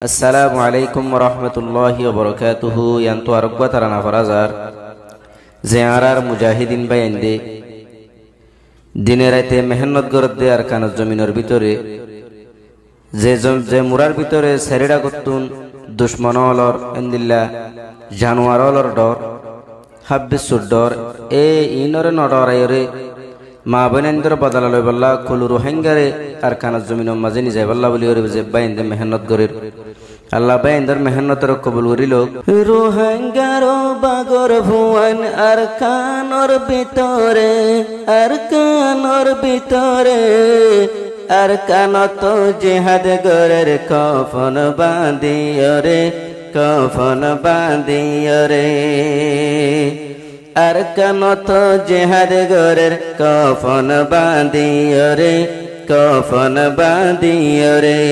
আসসালামু আলাইকুম রহমতুল্লাহি ওবরকাতুহু ইয়ান্তু আরব্বা তারানা ফরাজার জিয়ারার মুজাহিদিন বাইন্দে দিনে রাতে মেহনত গরদে আর কানজ জমিনের ভিতরে যে মুরার ভিতরে সেরেডা করতুন দুশ্মনলর এন্দিল্লা জানোয়ারলর ডর হাব্বিসুর ডর এ ইনরে নডর আয়রে মা বনেন্দ্র বদলালয় বল্লা কুলু রোহিঙ্গারে আর কানজ জমিনের মাঝে নিজে বল্লা বলি ওরে যে বাইন্দে মেহনত গরের আল্লাহ বাইন্দর মেহনতের কবুল করিল। রোহিঙ্গার বাগর ভুয়ান আর কানর ভিতরে আর কানত জিহাদ গরের কফন বাঁধিয়রে আর কানত জিহাদ গরের কফন বাঁধিয়রে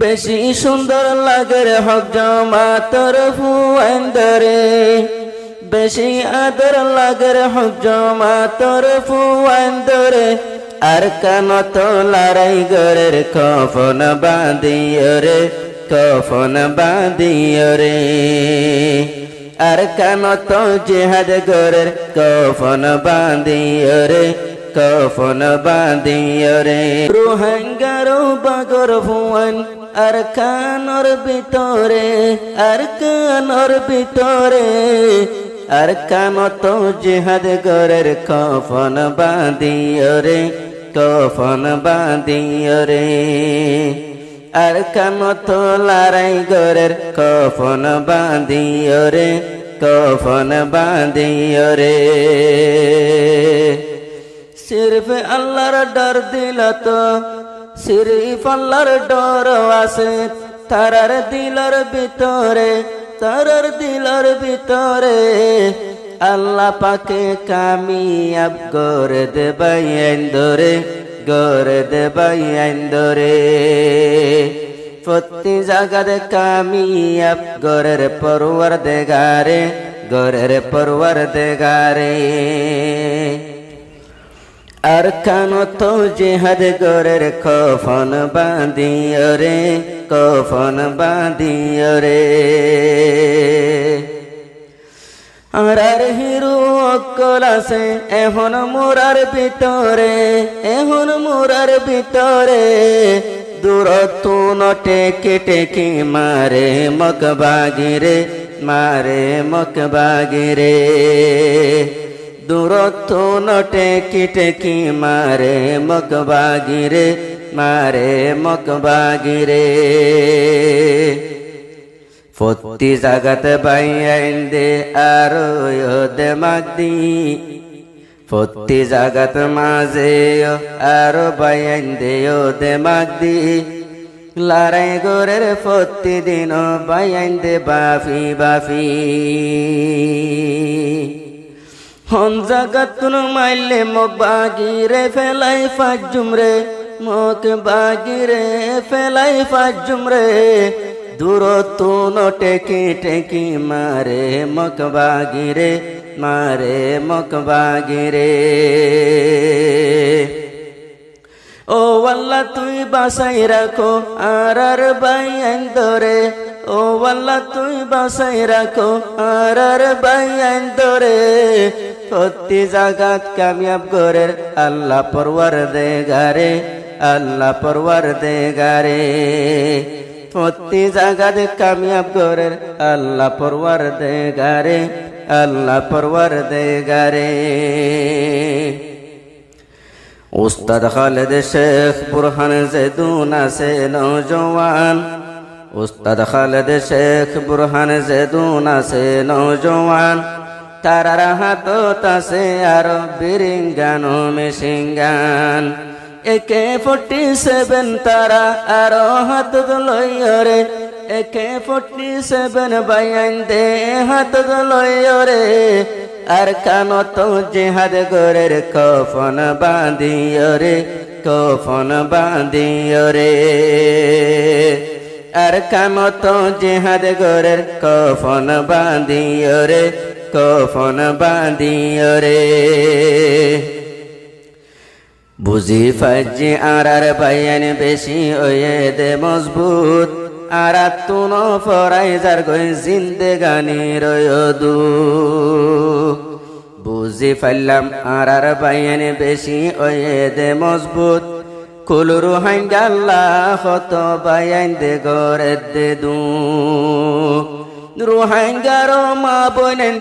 বেশি সুন্দর লাগে হক জমাতর ফুয়ান্দরে বেশি আদর লাগে হক জমাতর ফুয়ান্দরে আর কানত লড়াই গরের কফন বাঁধিয়রে আর কানত জিহাদ গরের কফন বাঁধিয়রে রোহিঙ্গার বাগর ভুয়ান আর কানর ভিতরে আর কানত জিহাদ গরের কফন বাঁধিয়রে আর কানত লড়াই গরের কফন বাঁধিয়রে সিরফ আল্লাহর ডর দিল তো সিরিফ আল্লাহর ডর আছে তারার দিলর ভিতরে আল্লাহ পাকে কামিয়াব গরে দেবাইন্দরে প্রতি জাগাত কামিয়াব গরের পরওয়ার দেগারে আর কানত জিহাদ গরের কফন বাঁধিয়রে আর হিরো অকল আছে এখন মোরার ভিতরে দূরত্ব টেকে মারে মকবাগিরে দূরত্ব টেকি মারে মকবাগিরে ফতি জাগাত বাইন্দে আরো দেমাগদি ফতি জাগাত মাঝে আরো বাইন্দে দেমাগদি লড়াই গরের ফতি দিন বাইন্দে বাফি হন জাগাতুন মাইলে মক বাগিরে ফেলাই ফাজুমরে দূরত্ব টেকি মারে মকবাগিরে ও আল্লাহ তুই বাসাই রাখো আর বাইন্দরে ও আল্লাহ তুই বাসাই রাখো আর বাইন্দরে প্রতি জাগাত কামিয়াব গরের আল্লাহ পরওয়ার দেগারে প্রতি জাগাত কামিয়াব গরের আল্লাহ পরওয়ার দেগারে উস্তাদ খালেদ শেখ বুরহান জেদুন আছে নওজওয়ান তারার হাতত আছে আর বিরিঙ্গানো মেশিঙ্গান AK-47 তারা আর হাতত লইরে AK-47 বাইন্দে হাতত লইরে আর কানত জিহাদ গরের কফন বাঁধিয়রে আর কানত জিহাদ গরের কফন বাঁধিয়রে বুঝি ফাজ্জি আর বাইয়ান বেশি ওয়ে দে মজবুত আর তুন ফরাই যার গই জিন্দেগানি রয়দু বুঝি ফাইলাম আর বাইয়ান বেশি ওয়ে দে মজবুত কুলুরু হাঙ্গাল্লা হত বাইয়ান দে গরে দে দু রুহাঙ্গারো মা বনেন